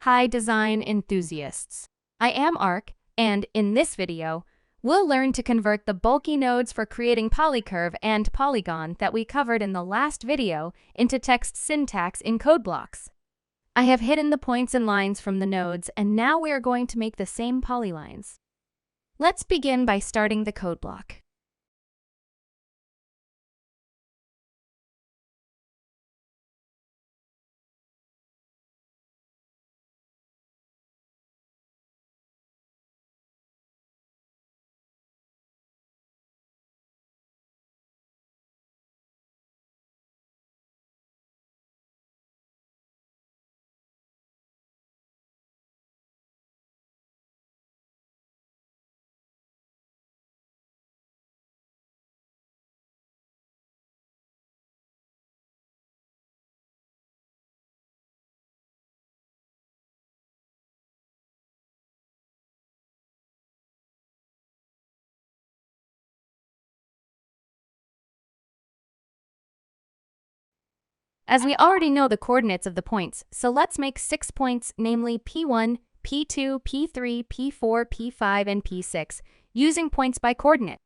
Hi design enthusiasts. I am Ark, and in this video, we'll learn to convert the bulky nodes for creating polycurve and polygon that we covered in the last video into text syntax in code blocks. I have hidden the points and lines from the nodes, and now we are going to make the same polylines. Let's begin by starting the code block. As we already know the coordinates of the points, so let's make 6 points, namely P1, P2, P3, P4, P5, and P6, using points by coordinate.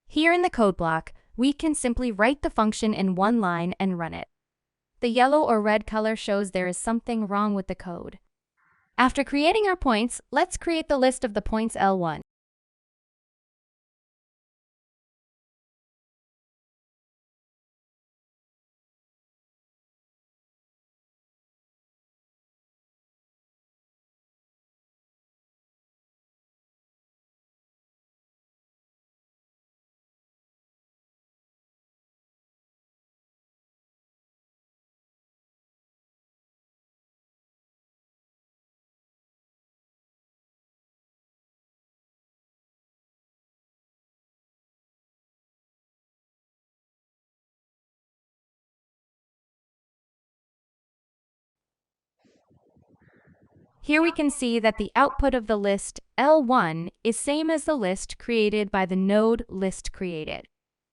Here in the code block, we can simply write the function in one line and run it. The yellow or red color shows there is something wrong with the code. After creating our points, let's create the list of the points L1. Here we can see that the output of the list L1 is same as the list created by the node list created.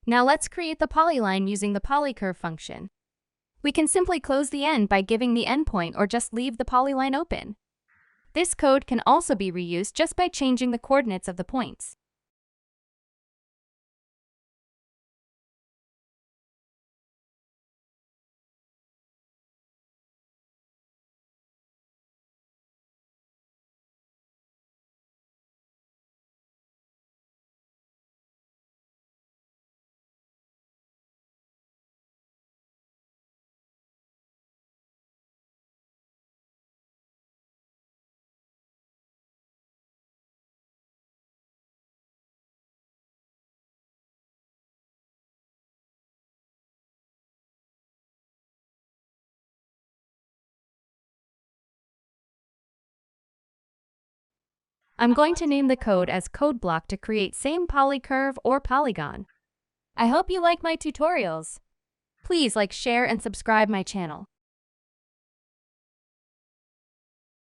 Now let's create the polyline using the polycurve function. We can simply close the end by giving the endpoint or just leave the polyline open. This code can also be reused just by changing the coordinates of the points. I'm going to name the code as code block to create same polycurve or polygon. I hope you like my tutorials. Please like, share, and subscribe my channel.